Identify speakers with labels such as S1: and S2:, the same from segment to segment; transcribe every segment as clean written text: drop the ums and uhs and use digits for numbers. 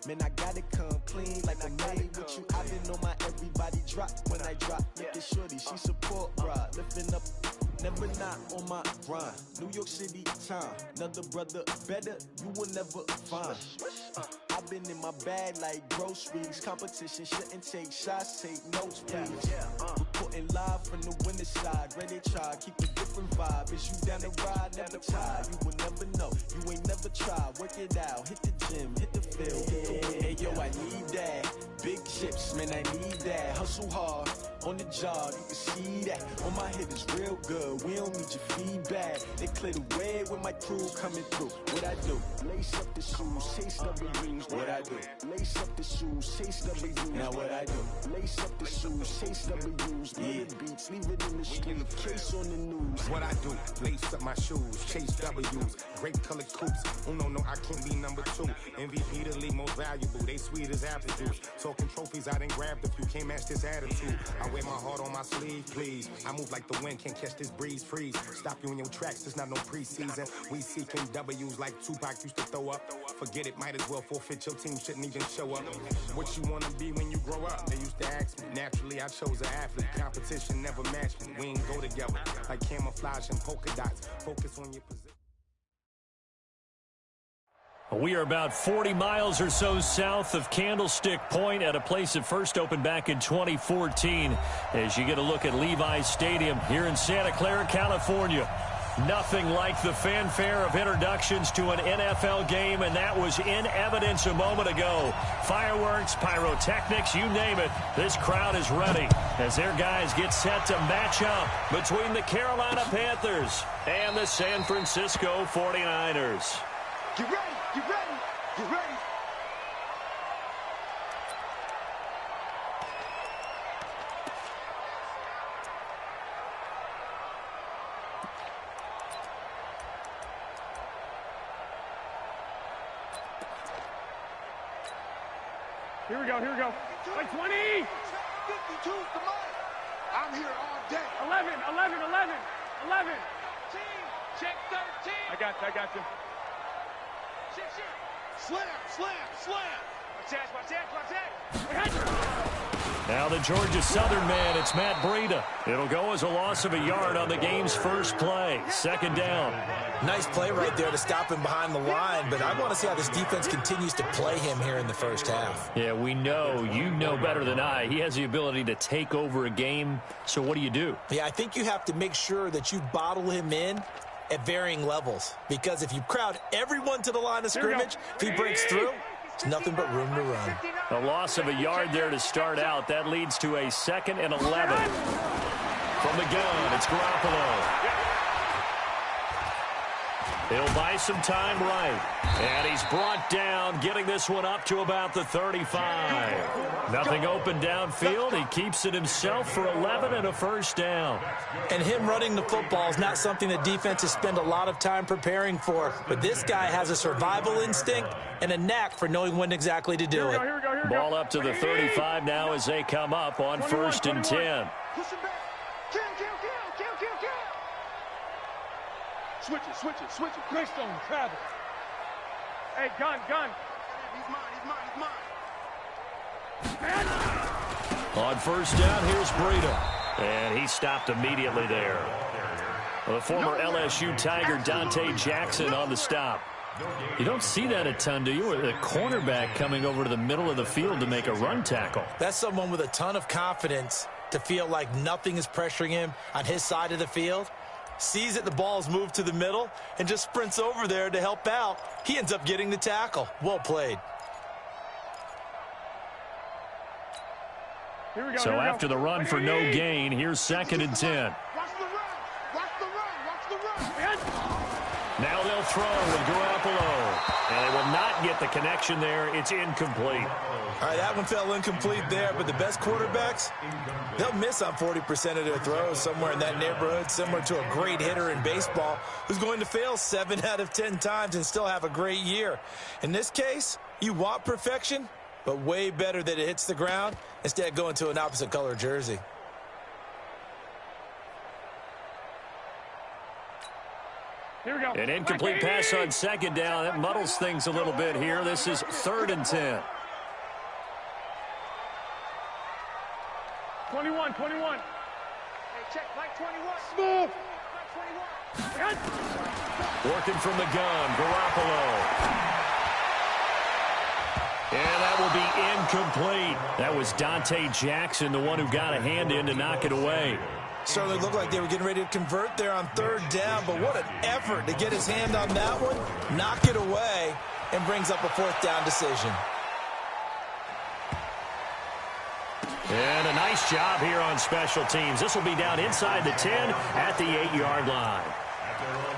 S1: Man, I gotta come clean like I'm made with you. I've been on my everybody drop when I drop. Look at shorty, she support ride, lifting up. Never not on my grind. New York City time. Another brother better, you will never find. I've been in my bag like groceries. Competition shouldn't take shots, take notes, please. Reporting live from the winter side. Ready to try, keep a different vibe. Is you down the ride, never tired. You will never know, you ain't never tried. Work it out, hit the gym, hit the field. Hey yo, I need that. Big chips, man, I need that. Hustle hard, on the job, you can see that. On my head is real good, we don't need your feedback. They clear the way with my crew coming through. What I do? Lace up the shoes, chase W's. What I do? Lace up the shoes, chase W's. Now what I do? Lace up the shoes, chase W's. Yeah. Beats, leave it in the street, case on the news.
S2: What I do? Lace up my shoes, chase W's. Grape colored coops. Oh no, I can't be number 2. MVP the league most valuable. They sweet as apple juice. Talking trophies, I didn't grab the few. Can't match this attitude. I wear my heart on my sleeve, please. I move like the wind, can't catch this breeze, freeze. Stop you in your tracks, there's not no preseason. We seeking W's like Tupac used to throw up. Forget it, might as well forfeit. Your team shouldn't even show up. What you wanna be when you grow up? They used to ask me. Naturally, I chose an athlete. Competition never matched me. We ain't go together like camouflage and polka dots. Focus on your position.
S3: We are about 40 miles or so south of Candlestick Point at a place that first opened back in 2014 as you get a look at Levi's Stadium here in Santa Clara, California. Nothing like the fanfare of introductions to an NFL game, and that was in evidence a moment ago. Fireworks, pyrotechnics, you name it. This crowd is ready as their guys get set to match up between the Carolina Panthers and the San Francisco 49ers.
S4: You ready? You ready? You ready?
S5: Here we go, here we go. Like 20!
S4: 52, come on. I'm here all day.
S5: 11, 11, 11, 11.
S4: Check 13.
S5: I got you.
S4: Shit. Slam. Watch that.
S3: Now the Georgia Southern man, it's Matt Breida. It'll go as a loss of a yard on the game's first play. Second down.
S6: Nice play right there to stop him behind the line, but I want to see how this defense continues to play him here in the first half.
S3: Yeah, we know. You know better than I. He has the ability to take over a game, so what do?
S6: Yeah, I think you have to make sure that you bottle him in at varying levels, because if you crowd everyone to the line of scrimmage, if he breaks through, it's nothing but room to run.
S3: A loss of a yard there to start out. That leads to a 2nd and 11. From the gun, it's Garoppolo. He'll buy some time right. And he's brought down, getting this one up to about the 35. Nothing open downfield. He keeps it himself for 11 and a first down.
S6: And him running the football is not something that defenses spend a lot of time preparing for. But this guy has a survival instinct and a knack for knowing when exactly to do it.
S5: Here we go.
S3: Ball up to the 35 now as they come up on 1st and 10.
S4: Push him back. Kill. Switch it.
S5: Greystone, travel. Hey, gun.
S4: He's mine.
S3: On 1st down, here's Breida. And he stopped immediately there. The former LSU Tiger Dante Jackson on the stop. You don't see that a ton, do you? With a cornerback coming over to the middle of the field to make a run tackle.
S6: That's someone with a ton of confidence to feel like nothing is pressuring him on his side of the field. Sees that the ball's moved to the middle and just sprints over there to help out. He ends up getting the tackle. Well played.
S5: Here we go.
S3: So after the run for no gain, here's 2nd and 10.
S4: Watch the run.
S3: Now they'll throw with Garoppolo. And they will not get the connection there. It's incomplete.
S6: All right, that one fell incomplete there, but the best quarterbacks, they'll miss on 40% of their throws, somewhere in that neighborhood, similar to a great hitter in baseball who's going to fail 7 out of 10 times and still have a great year. In this case, you want perfection, but way better that it hits the ground instead of going to an opposite color jersey.
S5: Here we go.
S3: An incomplete pass on second down. That muddles things a little bit here. This is 3rd and 10.
S5: 21. Hey, check, Mike 21. Smooth. Mike 21.
S3: Working from the gun, Garoppolo. And that will be incomplete. That was Dante Jackson, the one who got a hand in to knock it away.
S6: Certainly looked like they were getting ready to convert there on 3rd down, but what an effort to get his hand on that one, knock it away, and brings up a 4th down decision.
S3: And a nice job here on special teams. This will be down inside the 10 at the 8-yard line.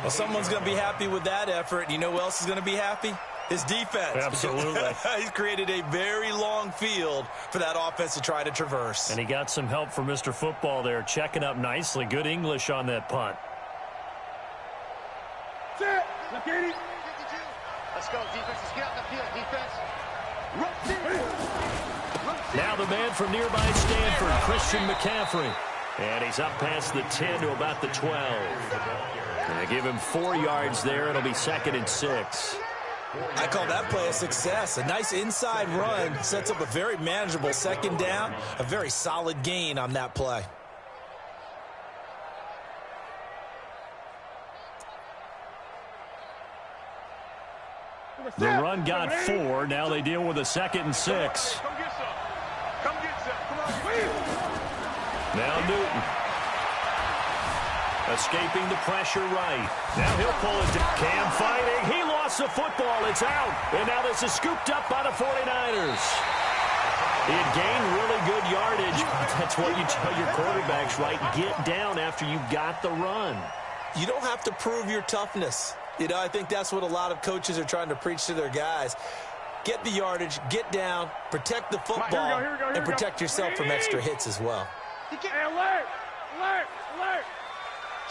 S6: Well, someone's going to be happy with that effort. You know who else is going to be happy? His defense.
S3: Absolutely.
S6: He's created a very long field for that offense to try to traverse.
S3: And he got some help from Mr. Football there, checking up nicely. Good English on that punt.
S5: Set. Left 80.
S4: 52. Let's go, defense. Let's get out the field, defense.
S3: Now the man from nearby Stanford, Christian McCaffrey. And he's up past the 10 to about the 12. And they give him 4 yards there. It'll be 2nd and 6.
S6: I call that play a success. A nice inside run sets up a very manageable 2nd down. A very solid gain on that play.
S3: The run got 4. Now they deal with a 2nd and 6.
S4: Come get some. Come get some. Come on.
S3: Now Newton. Escaping the pressure right. Now he'll pull it down. Cam fighting. He lost the football. It's out. And now this is scooped up by the 49ers. He had gained really good yardage. That's what you tell your quarterbacks, right? Get down after you got the run.
S6: You don't have to prove your toughness. You know, I think that's what a lot of coaches are trying to preach to their guys. Get the yardage, get down, protect the football, and protect yourself from extra hits as well.
S5: Hey, alert! Alert! Alert!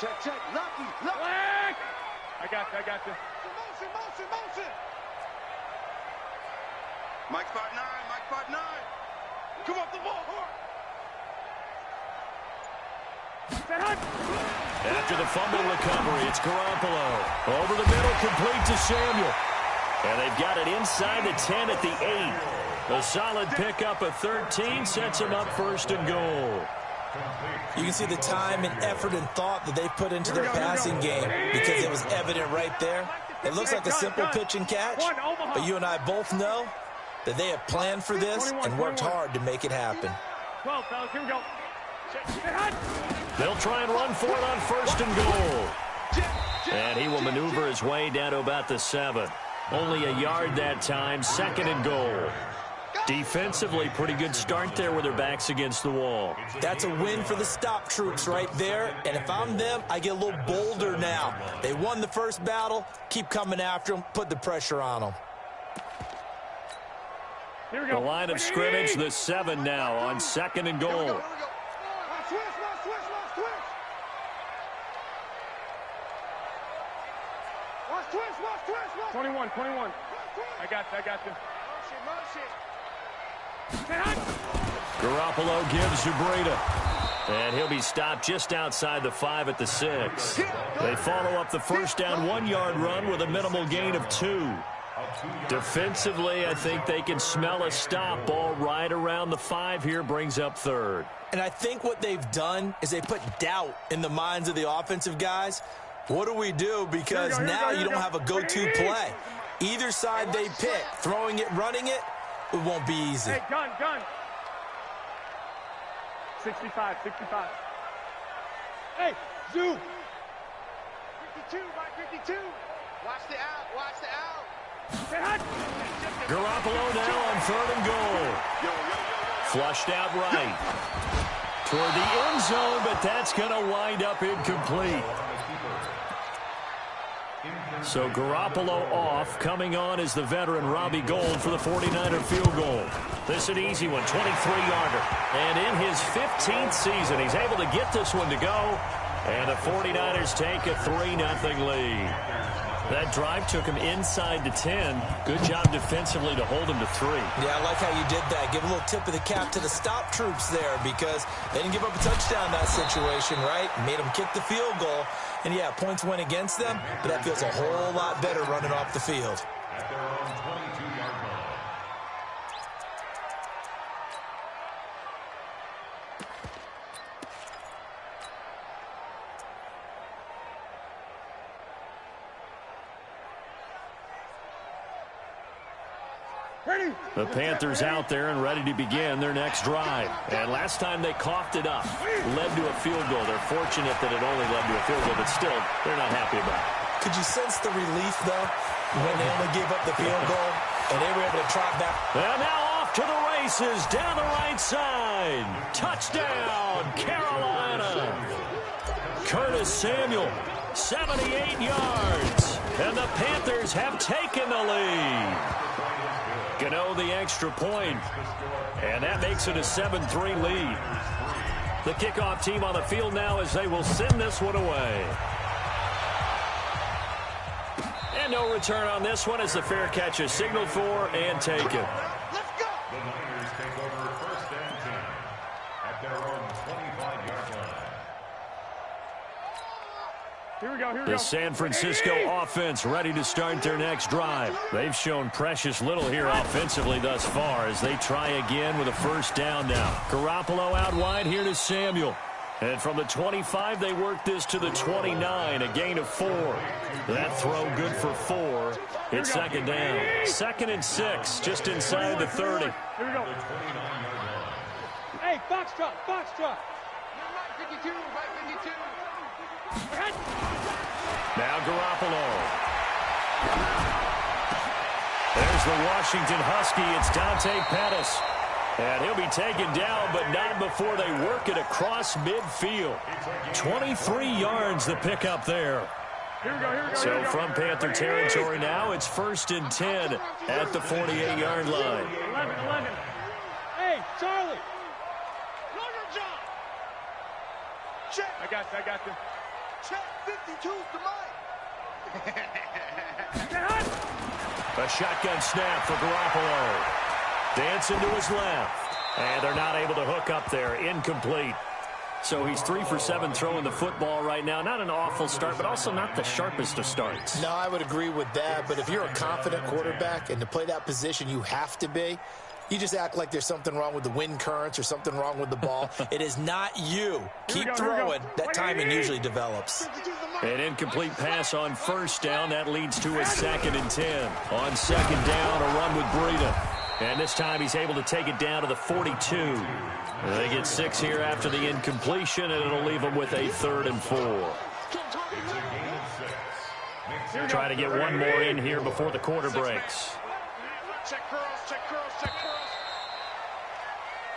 S4: Check. Lucky.
S5: Alert! I got you.
S4: Motion. Mike 5'9". Come off the ball, hard.
S3: After the fumble recovery, it's Garoppolo. Over the middle, complete to Samuel. And they've got it inside the 10 at the 8. A solid pickup of 13 sets them up 1st and goal.
S6: You can see the time and effort and thought that they put into their passing game because it was evident right there. It looks like a simple pitch and catch, but you and I both know that they have planned for this and worked hard to make it happen.
S5: 12, fellas, here we go.
S3: They'll try and run for it on 1st and goal. And he will maneuver his way down to about the 7. Only a yard that time, 2nd and goal. Defensively, pretty good start there with their backs against the wall.
S6: That's a win for the stop troops right there. And if I'm them, I get a little bolder now. They won the first battle. Keep coming after them. Put the pressure on them.
S5: Here we go.
S3: The line of scrimmage, the 7 now on 2nd and goal.
S4: Here we go. Switch.
S5: 21. I got you.
S4: Motion.
S3: Garoppolo gives to Breida. And he'll be stopped just outside the 5 at the 6. They follow up the first down 1-yard run with a minimal gain of 2. Defensively, I think they can smell a stop. Ball right around the 5 here, brings up 3rd.
S6: And I think what they've done is they put doubt in the minds of the offensive guys. What do we do? Because now you don't have a go-to play. Either side they pick, throwing it, running it, it won't be easy.
S5: Hey, gun. 65. Hey, zoom.
S4: 52 by 52. Watch the out.
S3: Garoppolo now on 3rd and goal. Flushed out right. Toward the end zone, but that's going to wind up incomplete. So Garoppolo off. Coming on is the veteran Robbie Gould for the 49er field goal. This an easy one, 23-yarder. And in his 15th season, he's able to get this one to go. And the 49ers take a 3-0 lead. That drive took him inside the 10. Good job defensively to hold him to 3.
S6: Yeah, I like how you did that. Give a little tip of the cap to the stop troops there because they didn't give up a touchdown in that situation, right? Made them kick the field goal. And, yeah, points went against them, but that feels a whole lot better running off the field.
S7: At their own 22-yard line.
S3: The Panthers out there and ready to begin their next drive. And last time they coughed it up, led to a field goal. They're fortunate that it only led to a field goal, but still, they're not happy about it.
S6: Could you sense the relief, though, when they only gave up the field goal and they were able to trot back?
S3: And now off to the races down the right side. Touchdown, Carolina. Curtis Samuel, 78 yards. And the Panthers have taken the lead. Gano the extra point, and that makes it a 7-3 lead. The kickoff team on the field now as they will send this one away. And no return on this one as the fair catch is signaled for and taken.
S4: Let's go.
S7: The Niners take over first and 10 at their own 25-yard line.
S5: Here we go, here we
S3: The
S5: go.
S3: San Francisco offense ready to start their next drive. They've shown precious little here offensively thus far as they try again with a first down now. Garoppolo out wide here to Samuel. And from the 25, they work this to the 29, a gain of 4. That throw good for 4. It's second down. 2nd and 6, just inside the 30.
S5: Here we go. Hey, Foxtrot, Foxtrot.
S4: Mike 52, Mike 52.
S3: Now Garoppolo. There's the Washington Husky. It's Dante Pettis. And he'll be taken down, but not before they work it across midfield. 23 yards the pickup there.
S5: Here we go, here we go.
S3: So from Panther territory now, it's 1st and 10 at the 48-yard line.
S5: 11. Hey, Charlie.
S4: Know your job. Check.
S5: I got this.
S4: Check 52's the mic.
S3: A shotgun snap for Garoppolo. Dancing to his left. And they're not able to hook up there. Incomplete. So he's 3 for 7 throwing the football right now. Not an awful start, but also not the sharpest of starts.
S6: No, I would agree with that. But if you're a confident quarterback and to play that position, you have to be. You just act like there's something wrong with the wind currents or something wrong with the ball. It is not you. Keep throwing. That timing usually develops.
S3: An incomplete pass on first down. That leads to a 2nd and 10. On 2nd down, a run with Breida. And this time he's able to take it down to the 42. They get 6 here after the incompletion, and it'll leave them with a 3rd and 4. Try to get one more in here before the quarter breaks.
S4: Check curls, check curls, check curls.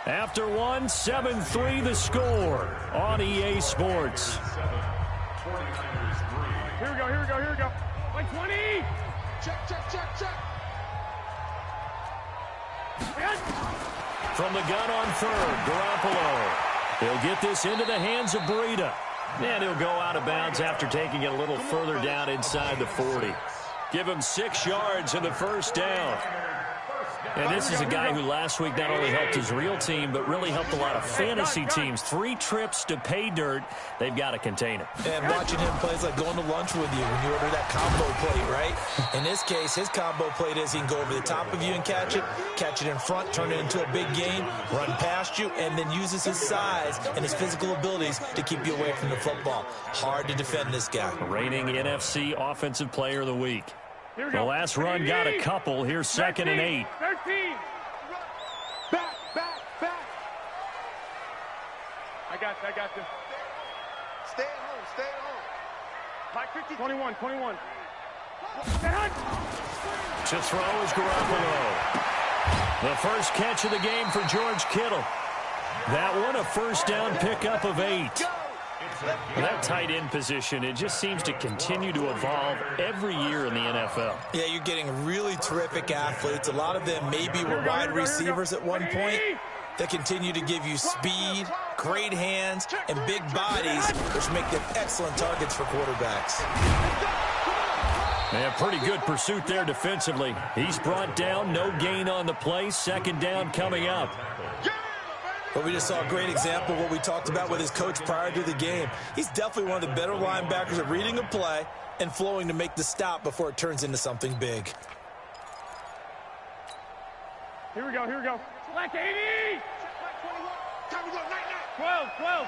S3: After one, 7-3 the score on EA Sports.
S5: Here we go, here we go, here we go. Like 20.
S4: Check, check, check, check.
S3: From the gun on 3rd, Garoppolo. He'll get this into the hands of Breida. And he'll go out of bounds after taking it a little further down inside the 40. Give him 6 yards in the first down. And this is a guy who last week not only helped his real team, but really helped a lot of fantasy teams. 3 trips to pay dirt. They've got to contain him.
S6: And watching him play is like going to lunch with you when you order that combo plate, right? In this case, his combo plate is he can go over the top of you and catch it in front, turn it into a big gain, run past you, and then uses his size and his physical abilities to keep you away from the football. Hard to defend this guy.
S3: Reigning NFC Offensive Player of the Week. The last run
S5: 13.
S3: got a couple. Here's 2nd and 8.
S5: 13.
S4: Back, back, back.
S5: I got this.
S4: Stay at home, stay at home.
S5: Like 50. 21.
S3: To throw is Garoppolo. The first catch of the game for George Kittle. That one a first down pickup of 8. That tight end position, it just seems to continue to evolve every year in the NFL.
S6: Yeah, you're getting really terrific athletes. A lot of them maybe were wide receivers at one point. They continue to give you speed, great hands, and big bodies, which make them excellent targets for quarterbacks.
S3: And pretty good pursuit there defensively. He's brought down, no gain on the play. Second down coming up.
S6: But we just saw a great example of what we talked about with his coach prior to the game. He's definitely one of the better linebackers at reading a play and flowing to make the stop before it turns into something big.
S5: Here we go, here we go. Select 80! 12, 12.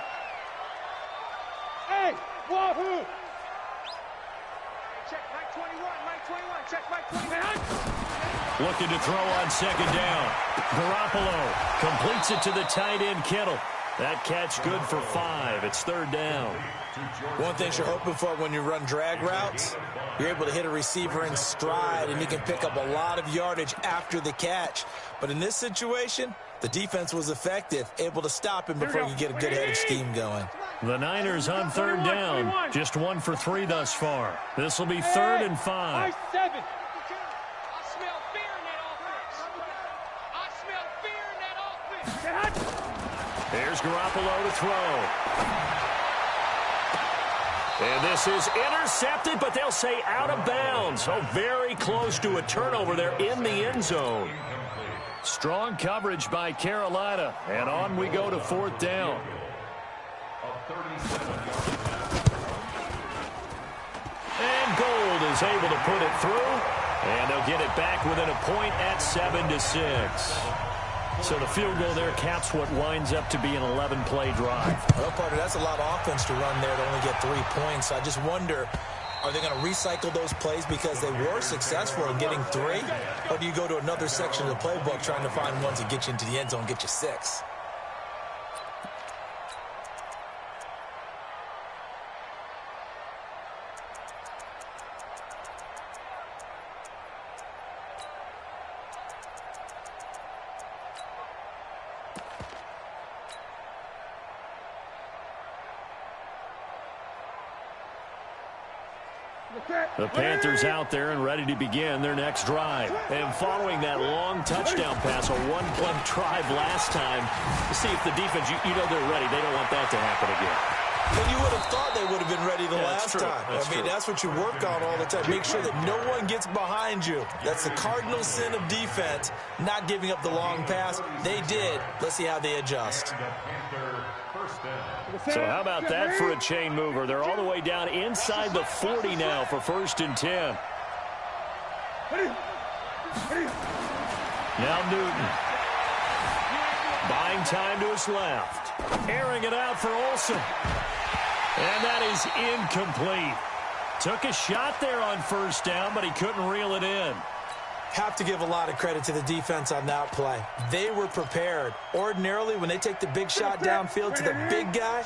S5: Hey, wahoo!
S4: Check Mike 21, Mike 21, check Mike 21.
S3: Looking to throw on second down. Garoppolo completes it to the tight end, Kittle. That catch good for 5. It's third down.
S6: One thing you're hoping for when you run drag routes, you're able to hit a receiver in stride, and he can pick up a lot of yardage after the catch. But in this situation, the defense was effective, able to stop him before you get a good headed scheme going.
S3: The Niners on third down. Just 1 for 3 thus far. This will be 3rd and 5.
S4: 7. I smell fear in that offense. I smell fear in that offense.
S3: Here's Garoppolo to throw. And this is intercepted, but they'll say out of bounds. Oh, very close to a turnover there in the end zone. Strong coverage by Carolina. And on we go to 4th down. And Gold is able to put it through. And they'll get it back within a point at 7-6. So the field goal there caps what winds up to be an 11-play drive.
S6: Well, partner, that's a lot of offense to run there to only get 3 points. I just wonder, are they going to recycle those plays because they were successful in getting 3? Or do you go to another section of the playbook trying to find ones that get you into the end zone and get you 6?
S3: The Panthers out there and ready to begin their next drive. And following that long touchdown pass, a one-play drive last time, to see if the defense, you know they're ready. They don't want that to happen again.
S6: But you would have thought they would have been ready the last time. That's what you work on all the time. Make sure that no one gets behind you. That's the cardinal sin of defense, not giving up the long pass. They did. Let's see how they adjust.
S3: So how about that for a chain mover? They're all the way down inside the 40 now for 1st and 10. Now Newton. Buying time to his left. Airing it out for Olsen. And that is incomplete. Took a shot there on 1st down, but he couldn't reel it in.
S6: Have to give a lot of credit to the defense on that play. They were prepared. Ordinarily, when they take the big shot downfield to the big guy,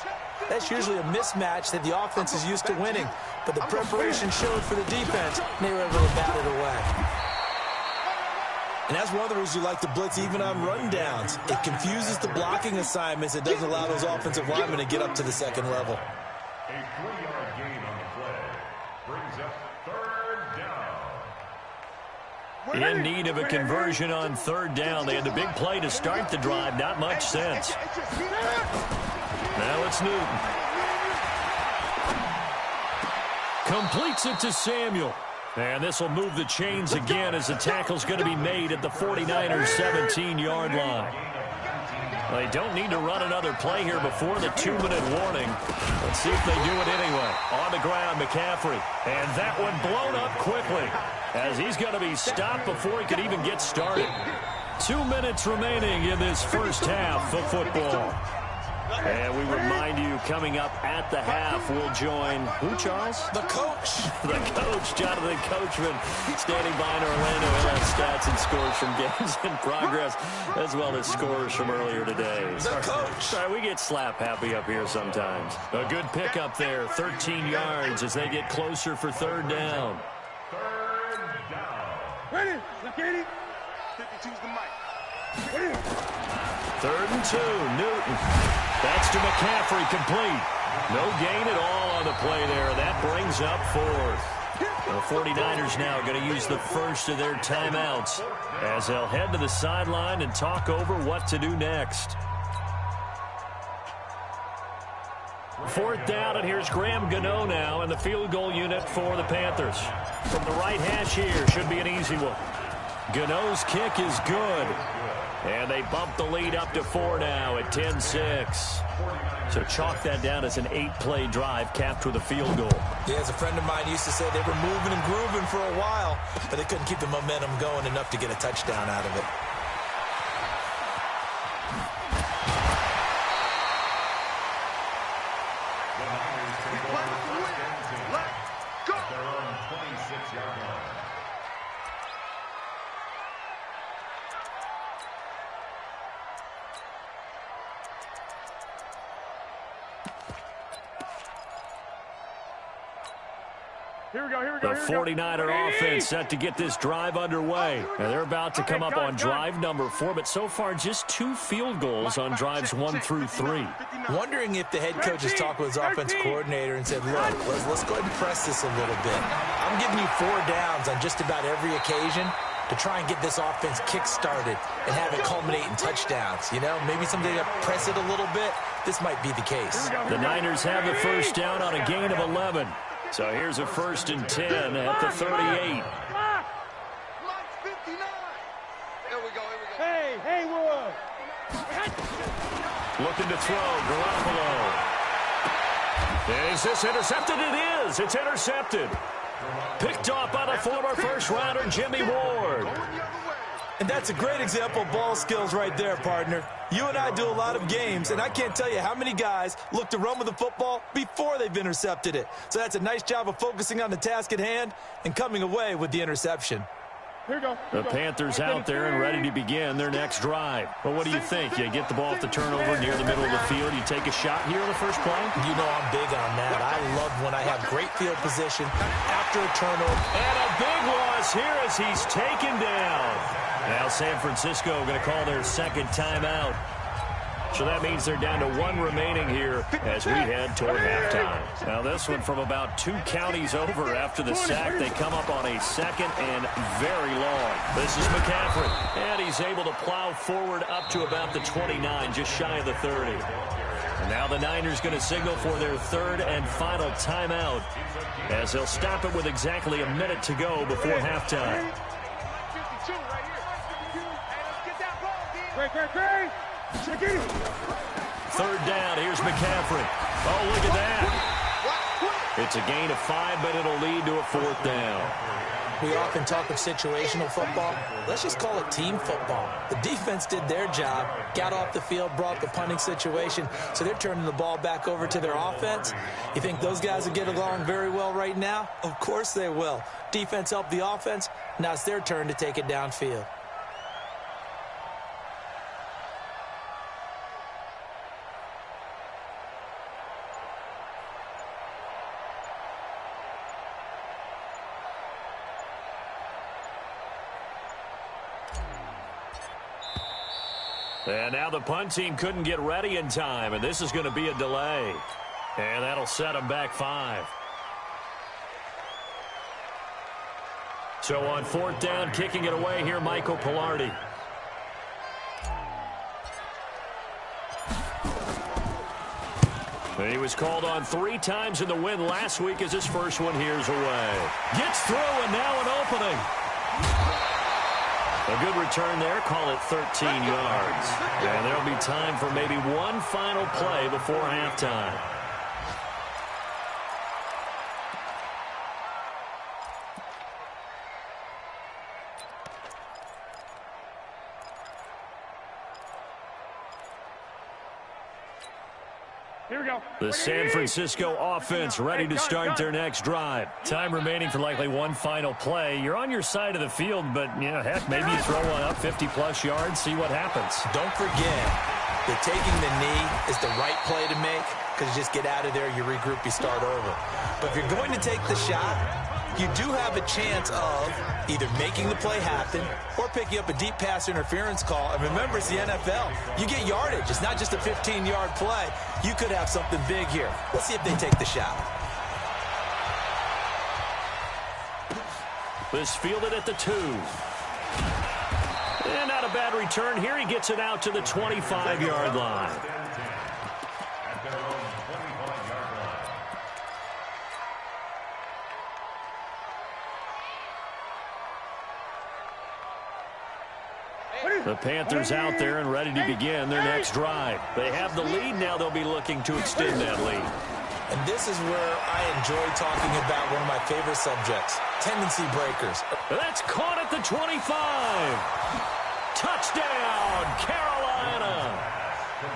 S6: that's usually a mismatch that the offense is used to winning. But the preparation showed for the defense, and they were able to bat it away. And that's one of the reasons you like to blitz even on run downs. It confuses the blocking assignments. It doesn't allow those offensive linemen to get up to the second level.
S7: A 3-yard gain on the play brings up 3rd down.
S3: In need of a conversion on 3rd down. They had the big play to start the drive. Not much sense. Now it's Newton. Completes it to Samuel. And this will move the chains again as the tackle's going to be made at the 49ers 17-yard line. They don't need to run another play here before the 2-minute warning. Let's see if they do it anyway. On the ground, McCaffrey. And that one blown up quickly as he's going to be stopped before he could even get started. 2 minutes remaining in this first half of football. And we remind you, coming up at the half, we'll join who, Charles?
S6: The coach.
S3: The coach, Jonathan Coachman, standing by in Orlando. He'll have stats and scores from games in progress, as well as scores from earlier today.
S6: The coach.
S3: Sorry, we get slap happy up here sometimes. A good pickup there, 13 yards as they get closer for 3rd down.
S7: 3rd down.
S4: Ready? Look at it. 52's the mic. Ready?
S3: 3rd and 2, Newton. That's to McCaffrey, complete. No gain at all on the play there. That brings up 4th. The 49ers now going to use the first of their timeouts as they'll head to the sideline and talk over what to do next. 4th down, and here's Graham Gano now in the field goal unit for the Panthers. From the right hash here, should be an easy one. Gano's kick is good. And they bump the lead up to 4 now at 10-6. So chalk that down as an 8-play drive capped with a field goal.
S6: Yeah, as a friend of mine used to say, they were moving and grooving for a while, but they couldn't keep the momentum going enough to get a touchdown out of it.
S3: The 49er offense set to get this drive underway. And they're about to come up on drive number 4, but so far just 2 field goals on drives 1 through 3.
S6: Wondering if the head coach has talked with his offensive coordinator and said, look, let's go ahead and press this a little bit. I'm giving you 4 downs on just about every occasion to try and get this offense kick-started and have it culminate in touchdowns. You know, maybe someday to press it a little bit. This might be the case.
S3: The Niners have the first down on a gain of 11. So here's a 1st and 10 at the 38.
S5: Hey, Haywood.
S3: Looking to throw, Garoppolo. Is this intercepted? It is. It's intercepted. Picked off by the former first-rounder Jimmy Ward.
S6: And that's a great example of ball skills right there, partner. You and I do a lot of games, and I can't tell you how many guys look to run with the football before they've intercepted it. So that's a nice job of focusing on the task at hand and coming away with the interception.
S5: Here we go.
S3: The Panthers out there and ready to begin their next drive. Well, what do you think? You get the ball off the turnover near the middle of the field. You take a shot here on the first play?
S6: You know I'm big on that. I love when I have great field position after a turnover.
S3: And a big loss here as he's taken down. Now San Francisco going to call their second timeout. So that means they're down to 1 remaining here as we head toward halftime. Now this one from about 2 counties over after the sack. They come up on a 2nd and very long. This is McCaffrey. And he's able to plow forward up to about the 29, just shy of the 30. And now the Niners going to signal for their 3rd and final timeout as they'll stop it with exactly a minute to go before halftime.
S5: Great.
S3: 3rd down. Here's McCaffrey. Oh, look at that. It's a gain of 5, but it'll lead to a 4th down.
S6: We often talk of situational football. Let's just call it team football. The defense did their job, got off the field, brought the punting situation, so they're turning the ball back over to their offense. You think those guys will get along very well right now? Of course they will. Defense helped the offense. Now it's their turn to take it downfield.
S3: And now the punt team couldn't get ready in time, and this is going to be a delay. And that'll set them back 5. So on 4th down, kicking it away here, Michael Pilardi. And he was called on 3 times in the win last week as his first one here's away. Gets through, and now an opening. A good return there, call it 13 yards. And there'll be time for maybe one final play before halftime.
S5: Here we go.
S3: The San Francisco offense ready to start their next drive. Time remaining for likely one final play. You're on your side of the field, but, you know, heck, maybe you throw one up 50-plus yards, see what happens.
S6: Don't forget that taking the knee is the right play to make because you just get out of there, you regroup, you start over. But if you're going to take the shot, you do have a chance of either making the play happen or picking up a deep pass interference call. And remember, it's the NFL. You get yardage. It's not just a 15-yard play. You could have something big here. Let's see if they take the shot.
S3: This fielded at the 2. And not a bad return here. He gets it out to the 25-yard line. The Panthers out there and ready to begin their next drive. They have the lead. Now they'll be looking to extend that lead.
S6: And this is where I enjoy talking about one of my favorite subjects, tendency breakers.
S3: That's caught at the 25. Touchdown, Carolina.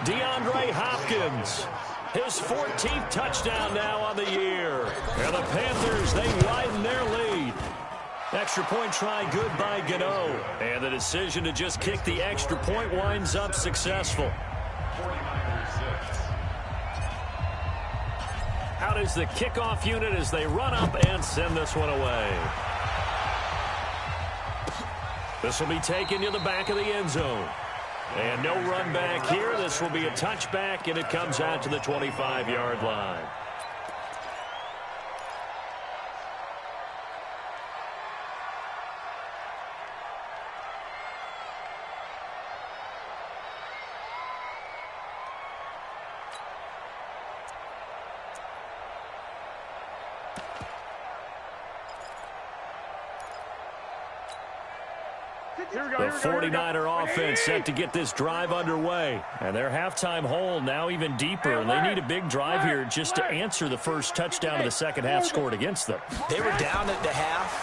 S3: DeAndre Hopkins, his 14th touchdown now on the year. And the Panthers, they widen their lead. Extra point try good by Gano. And the decision to just kick the extra point winds up successful. Out is the kickoff unit as they run up and send this one away. This will be taken to the back of the end zone. And no run back here. This will be a touchback, and it comes out to the 25-yard line. The 49er offense set to get this drive underway. And their halftime hole now even deeper. And they need a big drive here just to answer the first touchdown of the second half scored against them.
S6: They were down at the half.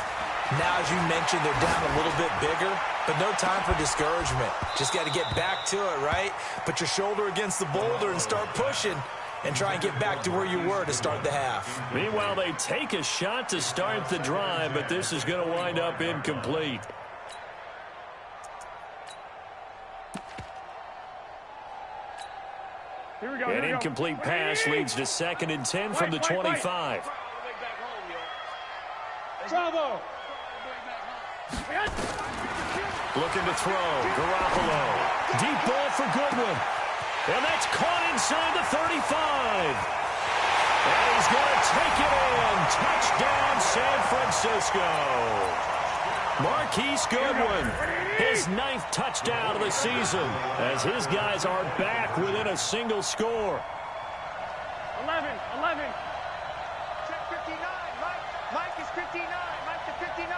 S6: Now, as you mentioned, they're down a little bit bigger. But no time for discouragement. Just got to get back to it, right? Put your shoulder against the boulder and start pushing. And try and get back to where you were to start the half.
S3: Meanwhile, they take a shot to start the drive. But this is going to wind up incomplete. An incomplete pass leads to 2nd and 10 from the 25.
S5: Bravo!
S3: Looking to throw. Garoppolo. Deep ball for Goodwin. And that's caught inside the 35. And he's going to take it in. Touchdown, San Francisco. Marquise Goodwin, his 9th touchdown of the season, as his guys are back within a single score.
S5: 11.
S4: Check 59. Mike is 59. Mike to 59.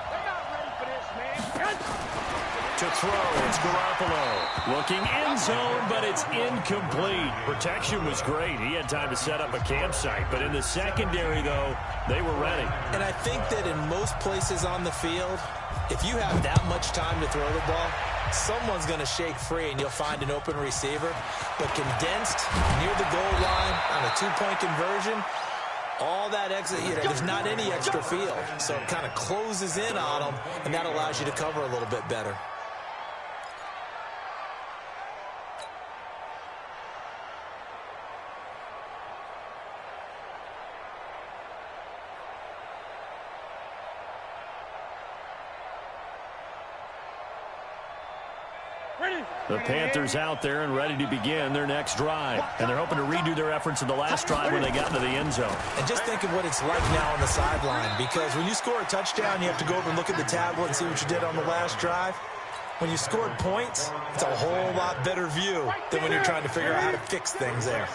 S4: They're not ready for this, man.
S3: To throw, it's Garoppolo. Looking end zone, but it's incomplete. Protection was great. He had time to set up a campsite. But in the secondary, though, they were ready.
S6: And I think that in most places on the field, if you have that much time to throw the ball, someone's going to shake free and you'll find an open receiver. But condensed near the goal line on a 2-point conversion, all that extra, there's not any extra field. So it kind of closes in on them, and that allows you to cover a little bit better.
S3: The Panthers out there and ready to begin their next drive. And they're hoping to redo their efforts in the last drive when they got into the end zone.
S6: And just think of what it's like now on the sideline, because when you score a touchdown, you have to go over and look at the tablet and see what you did on the last drive. When you scored points, it's a whole lot better view than when you're trying to figure out how to fix things there.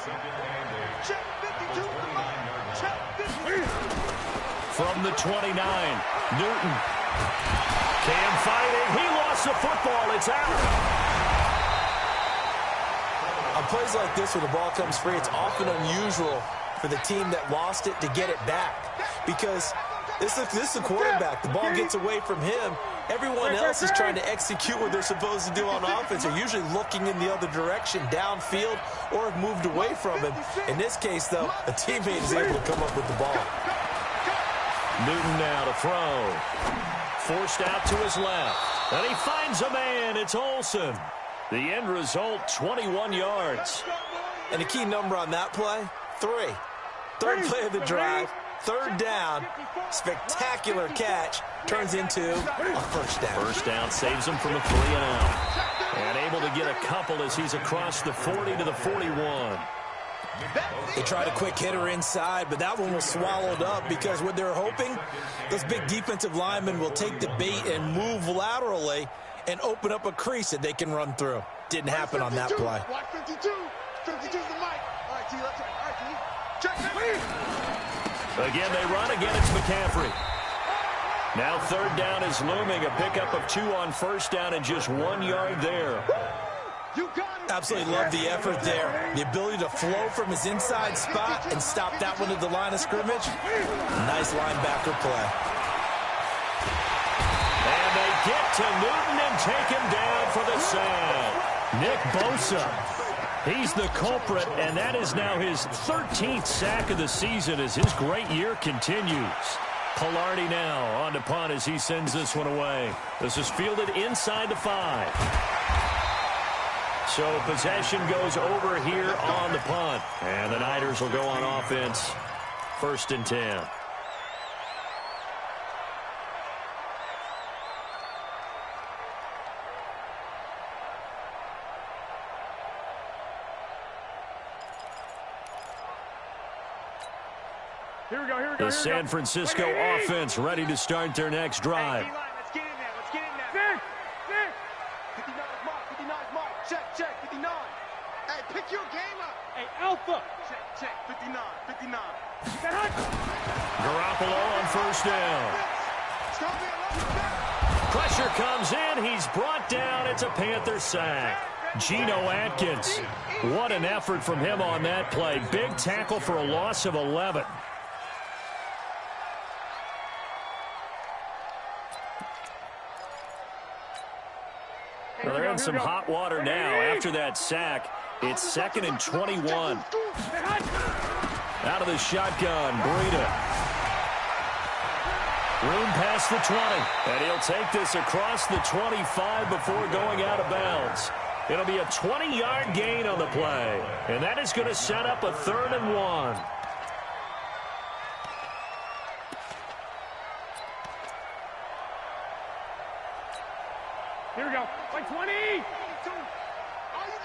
S3: From the 29, Newton. Cam fighting. He lost the football. It's out.
S6: On plays like this where the ball comes free, it's often unusual for the team that lost it to get it back. Because this is the quarterback. The ball gets away from him. Everyone else is trying to execute what they're supposed to do on offense. They're usually looking in the other direction, downfield, or have moved away from him. In this case, though, a teammate is able to come up with the ball.
S3: Newton now to throw. Forced out to his left. And he finds a man. It's Olsen. The end result, 21 yards.
S6: And the key number on that play, 3. Third play of the drive, 3rd down, spectacular catch, turns into a first down.
S3: First down saves him from a 3 and out. And able to get a couple as he's across the 40 to the 41.
S6: They tried a quick hitter inside, but that one was swallowed up because what they're hoping, those big defensive linemen will take the bait and move laterally and open up a crease that they can run through. Didn't happen on that play.
S4: 52. 52's the mic. All right, T, let's check.
S3: Again, they run. Again, it's McCaffrey. Now third down is looming. A pickup of 2 on first down and just 1 yard there.
S6: Absolutely love the effort there. The ability to flow from his inside spot and stop that one at the line of scrimmage. Nice linebacker play.
S3: And they get to Newton and take him down for the sack. Nick Bosa, he's the culprit, and that is now his 13th sack of the season as his great year continues. Pilardi now on to punt as he sends this one away. This is fielded inside the 5. So possession goes over here on the punt. And the Niners will go on offense. 1st and 10.
S5: Here we go.
S3: The San Francisco offense ready to start their next drive.
S4: Hey, let's get in there. Let's get in there. 59 mark. 59 mark. Check. 59. Hey, pick your game up.
S5: Hey, Alpha.
S4: Check. 59.
S3: Garoppolo on first down. Pressure comes in. He's brought down. It's a Panther sack. Geno Atkins. What an effort from him on that play. Big tackle for a loss of 11. They're in some hot water now after that sack. It's 2nd and 21. Out of the shotgun, Breida. Room past the 20. And he'll take this across the 25 before going out of bounds. It'll be a 20-yard gain on the play. And that is going to set up a 3rd and 1.
S5: Here we go. Like 20.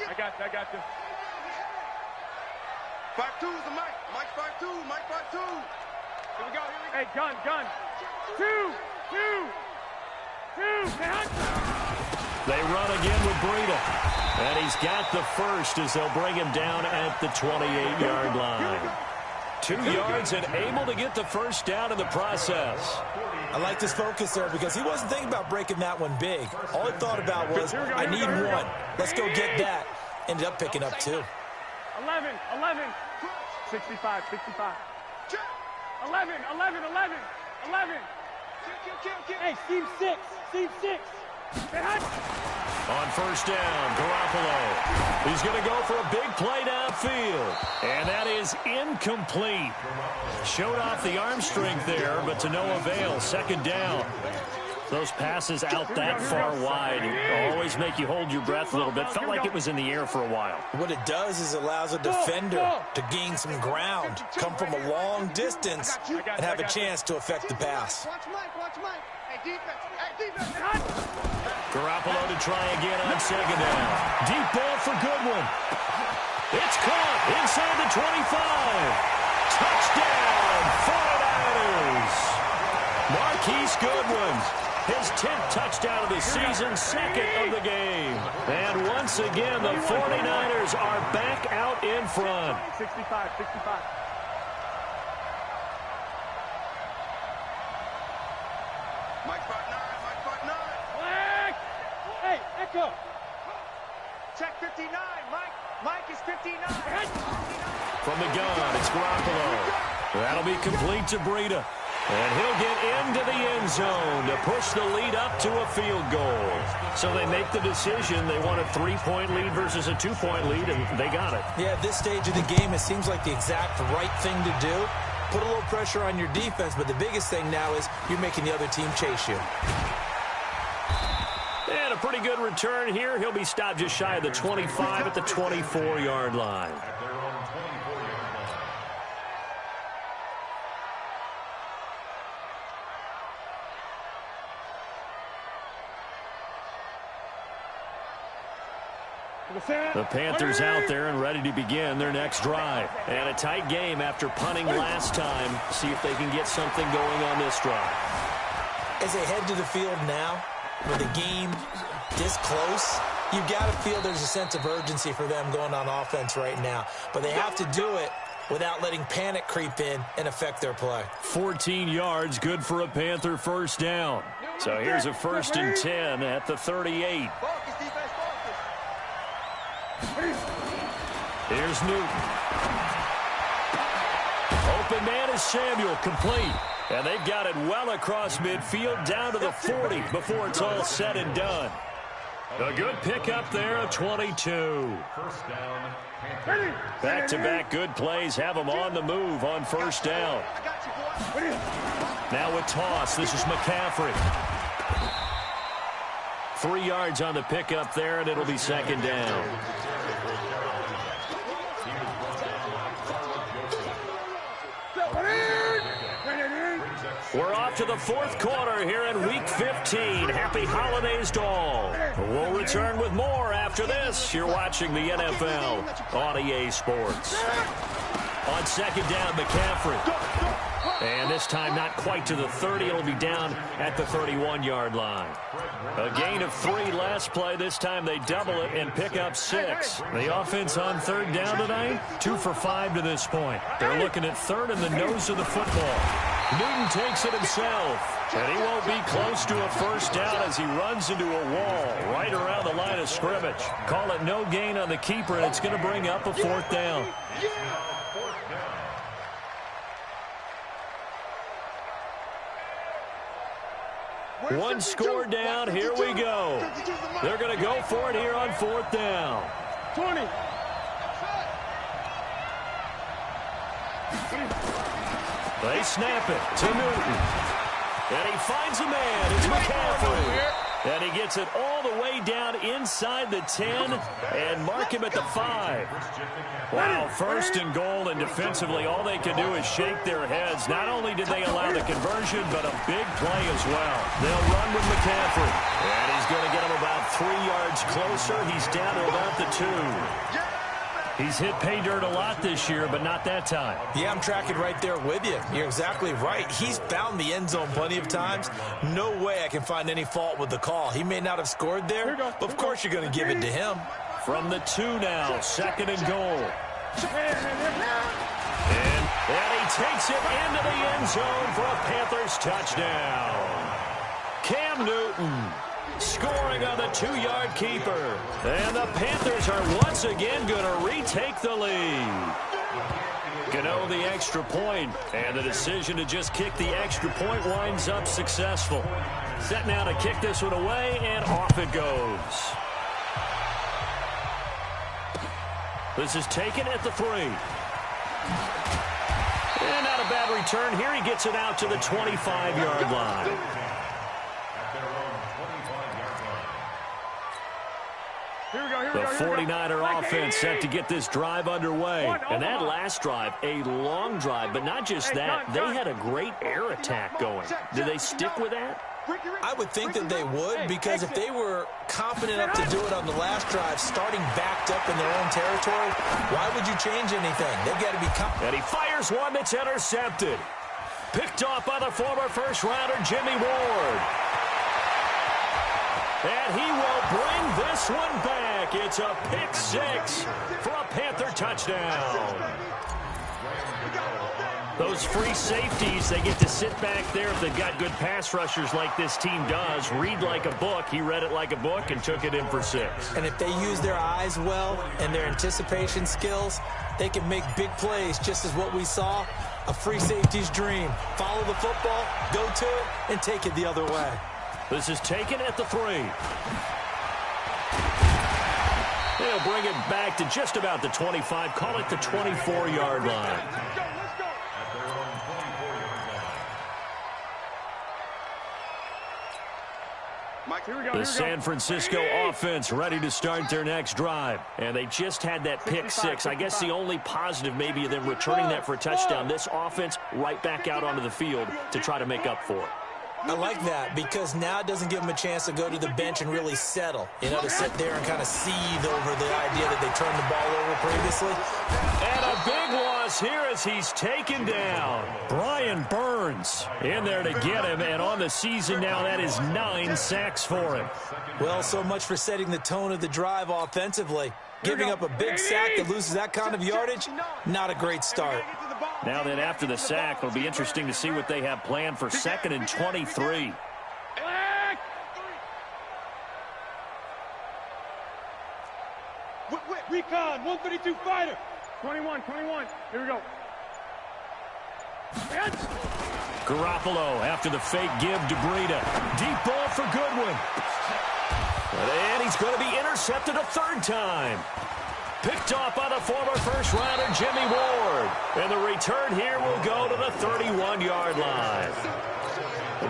S5: I got you.
S4: 5-2 is the mic. Mike 5-2. Mike 5-2. Here we go.
S5: Hey, gun. 2.
S3: They run again with Breida. And he's got the first as they'll bring him down at the 28-yard line. 2 yards and able to get the first down in the process.
S6: I like this focus there because he wasn't thinking about breaking that one big. All he thought about was, I need one. Let's go get that. Ended up picking up 2.
S5: 11. 65. 11. Hey, Steve 6.
S3: On first down, Garoppolo. He's going to go for a big play downfield. And that is incomplete. Showed off the arm strength there, but to no avail. 2nd down. Those passes out that far wide always make you hold your breath a little bit. Felt like it was in the air for a while.
S6: What it does is it allows a defender to gain some ground, come from a long distance, and have a chance to affect the pass.
S4: Watch Mike. Hey, defense.
S3: Garoppolo to try again on 2nd down. Deep ball for Goodwin. It's caught inside the 25. Touchdown, 49ers. Marquise Goodwin. His 10th touchdown of the season, 2nd of the game. And once again, the 49ers are back out in front.
S5: 65.
S4: Mike 5-9.
S5: Black. Hey, Echo.
S4: Check 59. Mike is 59.
S3: From the gun, it's Garoppolo. That'll be complete to Breida. And he'll get into the end zone to push the lead up to a field goal. So they make the decision. They want a 3-point lead versus a 2-point lead, and they got it.
S6: Yeah, at this stage of the game, it seems like the exact right thing to do. Put a little pressure on your defense, but the biggest thing now is you're making the other team chase you.
S3: And a pretty good return here. He'll be stopped just shy of the 25 at the 24-yard line. The Panthers out there and ready to begin their next drive. And a tight game after punting last time. See if they can get something going on this drive.
S6: As they head to the field now, with the game this close, you've got to feel there's a sense of urgency for them going on offense right now. But they have to do it without letting panic creep in and affect their play.
S3: 14 yards, good for a Panther first down. So here's a 1st and 10 at the 38. Here's Newton. Open man is Samuel, complete. And they've got it well across midfield down to the 40 before it's all said and done. A good pickup there of 22.
S7: First down.
S3: Back-to-back good plays have them on the move on first down. Now with toss, this is McCaffrey. 3 yards on the pickup there, and it'll be second down. We're off to the 4th quarter here in Week 15. Happy holidays to all. We'll return with more after this. You're watching the NFL on EA Sports. On second down, McCaffrey. And this time not quite to the 30. It'll be down at the 31-yard line. A gain of 3 last play. This time they double it and pick up 6. The offense on third down tonight, 2 for 5 to this point. They're looking at third in the nose of the football. Newton takes it himself, and he won't be close to a first down as he runs into a wall right around the line of scrimmage. Call it no gain on the keeper, and it's going to bring up a 4th down. One score down. Here we go. They're going to go for it here on 4th down.
S5: 20.
S3: They snap it to Newton. And he finds a man. It's McCaffrey. And he gets it all the way down inside the 10 and mark him at the 5. Wow, 1st and goal, and defensively all they can do is shake their heads. Not only did they allow the conversion, but a big play as well. They'll run with McCaffrey. And he's going to get him about 3 yards closer. He's down to about the 2. He's hit pay dirt a lot this year, but not that time.
S6: Yeah, I'm tracking right there with you. You're exactly right. He's found the end zone plenty of times. No way I can find any fault with the call. He may not have scored there, but of course you're going to give it to him.
S3: From the 2 now, 2nd and goal. And he takes it into the end zone for a Panthers touchdown. Cam Newton scoring on the 2-yard keeper. And the Panthers are once again going to retake the lead. Gano the extra point, and the decision to just kick the extra point winds up successful. Set now to kick this one away, and off it goes. This is taken at the 3. And not a bad return here. He gets it out to the 25-yard line. The 49er offense set to get this drive underway. And that last drive, a long drive, but not just that. They had a great air attack going. Do they stick with that?
S6: I would think that they would, because if they were confident enough to do it on the last drive, starting backed up in their own territory, why would you change anything? They've got to be confident.
S3: And he fires one that's intercepted. Picked off by the former first-rounder, Jimmy Ward. And he will bring this one back. It's a pick 6 for a Panther touchdown. Those free safeties, they get to sit back there if they've got good pass rushers like this team does. Read like a book. He read it like a book and took it in for 6.
S6: And if they use their eyes well and their anticipation skills, they can make big plays, just as what we saw. A free safety's dream. Follow the football, go to it, and take it the other way.
S3: This is taken at the 3. They'll bring it back to just about the 25. Call it the 24-yard line. The San Francisco offense ready to start their next drive. And they just had that pick 6. I guess the only positive maybe of them returning that for a touchdown. This offense right back out onto the field to try to make up for it.
S6: I like that because now it doesn't give them a chance to go to the bench and really settle. You know, to sit there and kind of seethe over the idea that they turned the ball over previously.
S3: And a big loss here as he's taken down. Brian Burns in there to get him, and on the season now, that is 9 sacks for him.
S6: Well, so much for setting the tone of the drive offensively. Giving up a big sack that loses that kind of yardage, not a great start.
S3: Now then, after the sack, it'll be interesting to see what they have planned for 2nd and 23.
S5: Recon, 132 fighter. 21. Here we go.
S3: Garoppolo after the fake give to Breida. Deep ball for Goodwin. And he's going to be intercepted a 3rd time. Picked off by the former first-rounder Jimmy Ward. And the return here will go to the 31-yard line.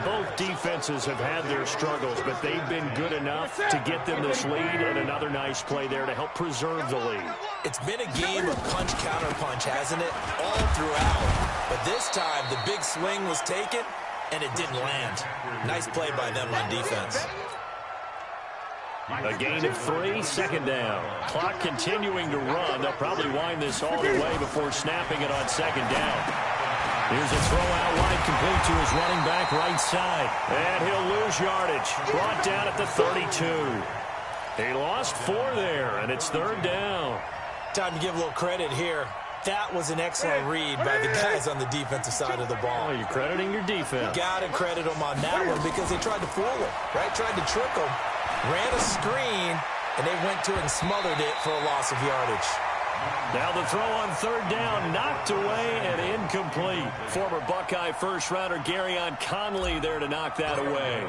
S3: Both defenses have had their struggles, but they've been good enough to get them this lead, and another nice play there to help preserve the lead.
S6: It's been a game of punch-counter-punch, hasn't it? All throughout. But this time, the big swing was taken, and it didn't land. Nice play by them on defense.
S3: A gain of 3, 2nd down. Clock continuing to run. They'll probably wind this all the way before snapping it on 2nd down. Here's a throw out wide, complete to his running back right side. And he'll lose yardage. Brought down at the 32. He lost 4 there, and it's 3rd down.
S6: Time to give a little credit here. That was an excellent read by the guys on the defensive side of the ball.
S3: Oh, you're crediting your defense.
S6: You got to credit them on that one because they tried to fool him, right? Tried to trick him. Ran a screen, and they went to it and smothered it for a loss of yardage.
S3: Now the throw on 3rd down, knocked away and incomplete. Former Buckeye first-rounder Garyon Conley there to knock that away.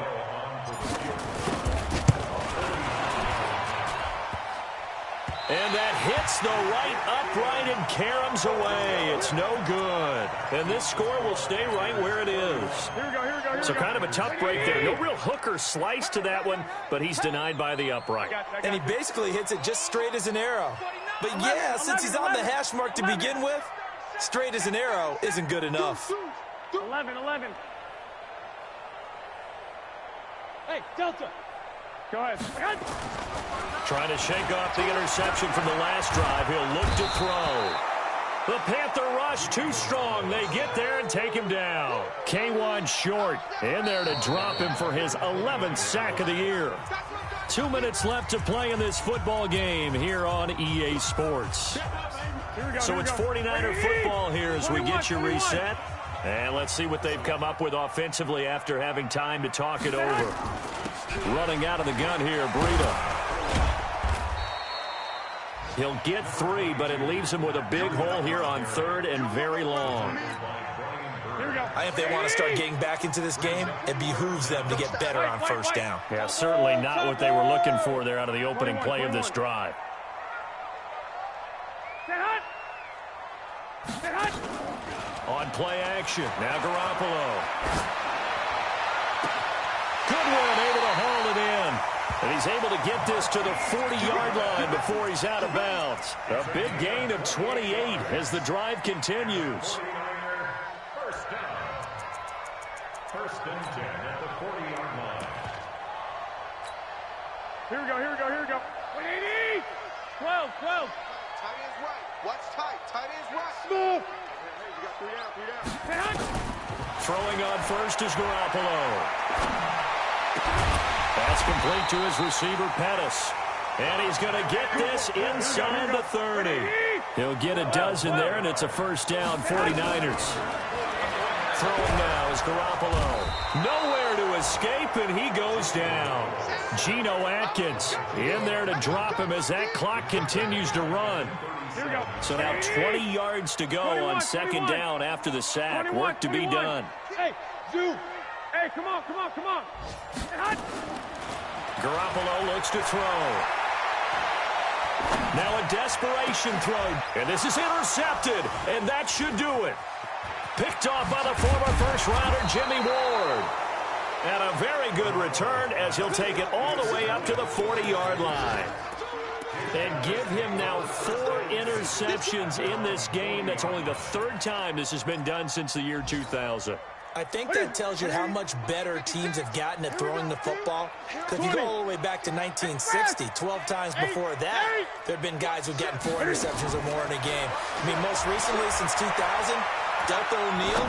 S3: And that hits the right upright and caroms away. It's no good. And this score will stay right where it is.
S5: Here we go.
S3: So kind of a tough break there. No real hooker slice to that one, but he's denied by the upright.
S6: And he basically hits it just straight as an arrow. But yeah, since he's on the hash mark to begin with, straight as an arrow isn't good enough.
S5: 11. Hey, Delta. Go ahead.
S3: Trying to shake off the interception from the last drive. He'll look to throw. The Panther rush too strong. They get there and take him down. K1 short in there to drop him for his 11th sack of the year. 2 minutes left to play in this football game here on EA Sports. So it's 49er football here as we get you reset. And let's see what they've come up with offensively after having time to talk it over. Running out of the gun here, Breida. He'll get 3, but it leaves him with a big hole here on 3rd and very long.
S6: I think they want to start getting back into this game. It behooves them to get better on 1st down.
S3: Yeah, certainly not what they were looking for there out of the opening play of this drive. On play action, now Garoppolo. Goodwin able to haul it in. And he's able to get this to the 40-yard line before he's out of bounds. A big gain of 28 as the drive continues.
S7: First and 10 at the 40-yard line.
S5: Here we go. 12.
S8: Tight end's right. Watch tight. Tight end's right.
S5: Smooth.
S8: Hey, you got 3 down.
S3: Throwing on first is Garoppolo. Pass complete to his receiver, Pettis. And he's going to get this inside the 30. He'll get a dozen there, and it's a 1st down, 49ers. Throwing now is Garoppolo. Nowhere to escape, and he goes down. Geno Atkins in there to drop him as that clock continues to run. So now 20 yards to go on 2nd down after the sack. Work to be done.
S5: Hey, Zoo. Hey, come on.
S3: Garoppolo looks to throw. Now a desperation throw. And this is intercepted. And that should do it. Picked off by the former first-rounder Jimmy Ward. And a very good return as he'll take it all the way up to the 40-yard line. And give him now 4 interceptions in this game. That's only the 3rd time this has been done since the year 2000.
S6: I think that tells you how much better teams have gotten at throwing the football. Because if you go all the way back to 1960, 12 times before that, there have been guys who've gotten 4 interceptions or more in a game. I mean, most recently, since 2000, Delta O'Neal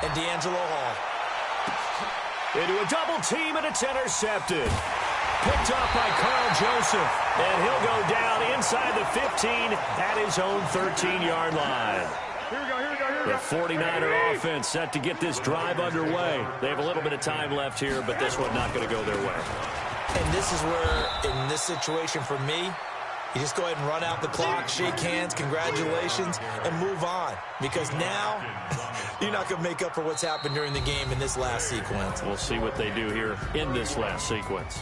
S6: and D'Angelo Hall.
S3: Into a double team, and it's intercepted. Picked up by Carl Joseph, and he'll go down inside the 15 at his own 13-yard line.
S5: Here we go.
S3: The 49er offense set to get this drive underway. They have a little bit of time left here, but this one not going to go their way.
S6: And this is where, in this situation for me, you just go ahead and run out the clock, shake hands, congratulations, and move on. Because now, you're not going to make up for what's happened during the game in this last sequence.
S3: We'll see what they do here in this last sequence.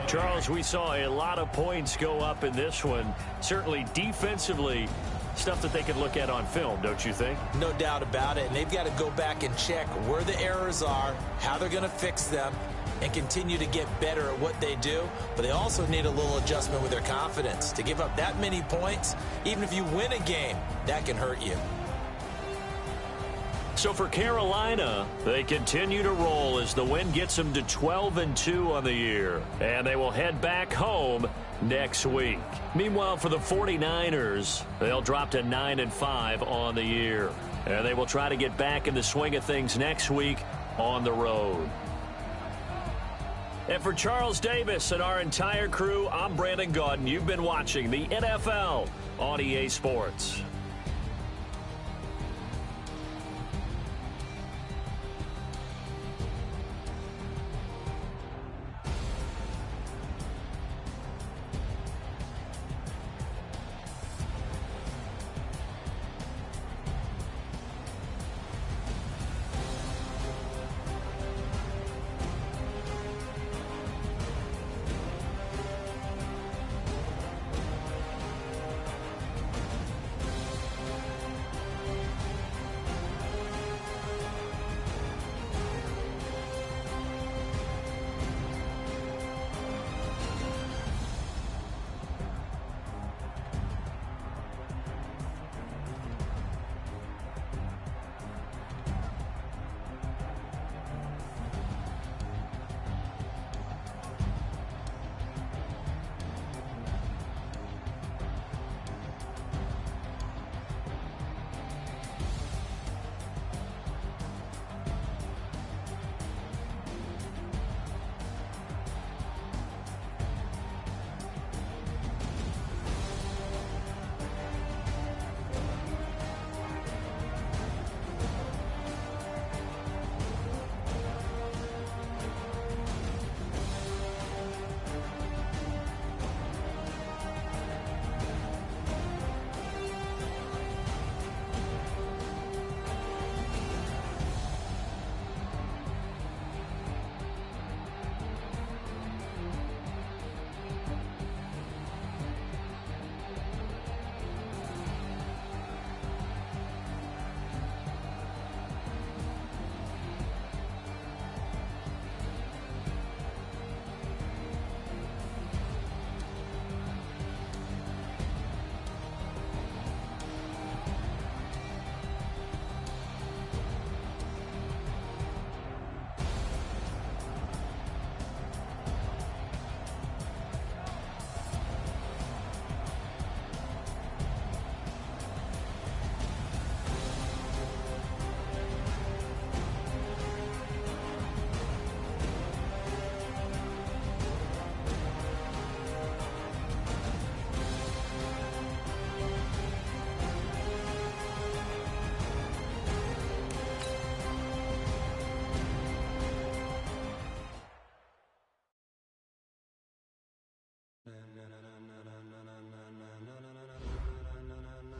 S3: Charles, we saw a lot of points go up in this one. Certainly defensively, stuff that they could look at on film, don't you think?
S6: No doubt about it. And they've got to go back and check where the errors are, how they're going to fix them, and continue to get better at what they do. But they also need a little adjustment with their confidence. To give up that many points, even if you win a game, that can hurt you.
S3: So for Carolina, they continue to roll as the win gets them to 12-2 on the year. And they will head back home next week. Meanwhile, for the 49ers, they'll drop to 9-5 on the year. And they will try to get back in the swing of things next week on the road. And for Charles Davis and our entire crew, I'm Brandon Gaudin. You've been watching the NFL on EA Sports.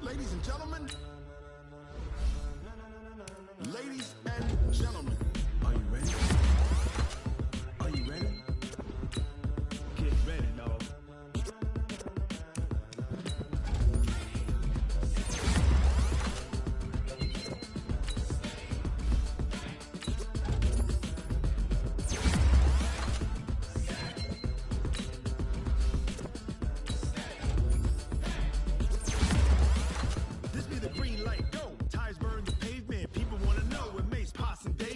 S9: Ladies and gentlemen, ladies and gentlemen, are you ready? Are you ready? Get ready, dog. This be the green light, go. Tires burn the pavement. People want to know what makes Possum Day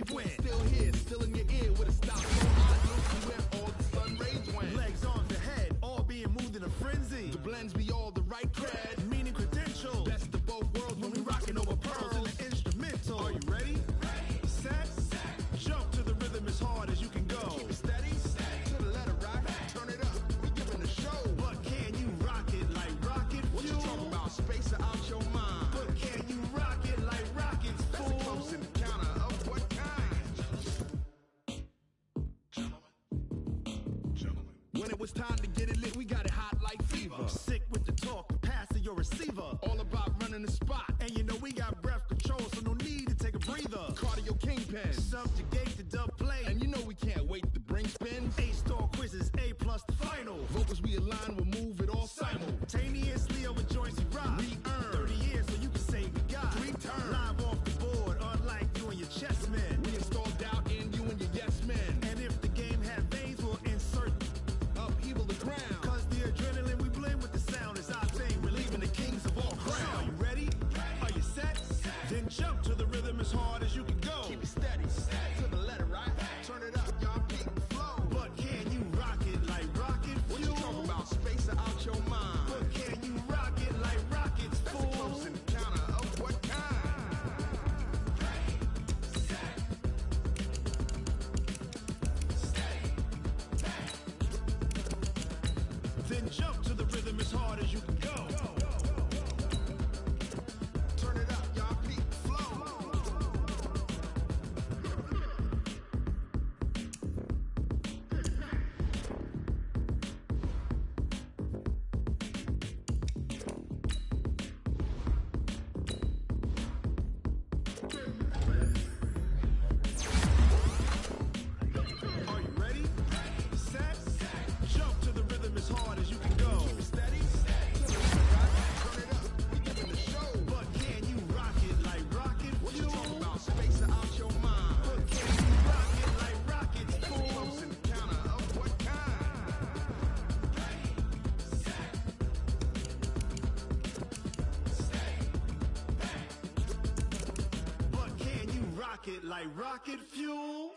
S9: Now it's time to get it lit. We got it hot like fever. Sick with the talk, the pass to your receiver. All about running the spot. And you know we got breath control, so no need to take a breather. Cardio kingpin. Subjugate the dub play. And you know we can't wait to bring spins. A-star quizzes, A+ the final. Vocals we align, we'll move it all simultaneously over joints we rock. We earn 30 years so you can say we got 3 turns. Live off the board, unlike you and your chess men. We install doubt in you and your yes men. And if the game had veins, we'll insert upheaval the ground. Cause the adrenaline we blend with the sound is our thing, relieving the kings of all crowns. So are you ready? Are you set? Then jump to the rhythm as hard as you can go. Keep it steady, to the letter, right? Turn it up, y'all, peak flow. But can you rock it like rocket fuel? What you talking about? Space out your mind. But can you rock it like rockets, fool? That's a close encounter of what kind? Then jump to the rhythm as hard as you can go. Turn it up, y'all, peak flow. Are you ready? Set? Jump to the rhythm as hard as you can go. Keep it steady. Turn it up. We giving the show. But can you rock it like rocket fuel? What you talking about? Space out your mind. But can you rock it like rockets, fool? Close encounter of what kind? But can you rock it like rocket fuel?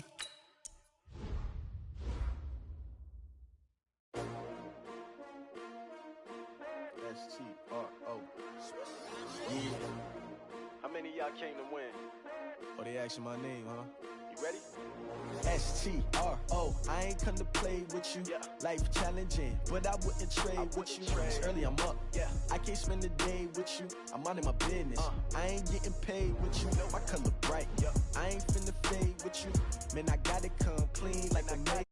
S1: S-T-R-O. Yeah.
S10: How many of y'all came to win?
S1: Oh, they asking my name, huh?
S10: You ready?
S1: S-T-R-O. I ain't come to play with you.
S10: Yeah.
S1: Life challenging, but I wouldn't trade with you. It's early, I'm up.
S10: Yeah.
S1: I can't spend the day with you. I'm minding my business. I ain't getting paid with you. My color bright.
S10: Yeah.
S1: I ain't finna fade with you. Man, I got it come clean like a maid.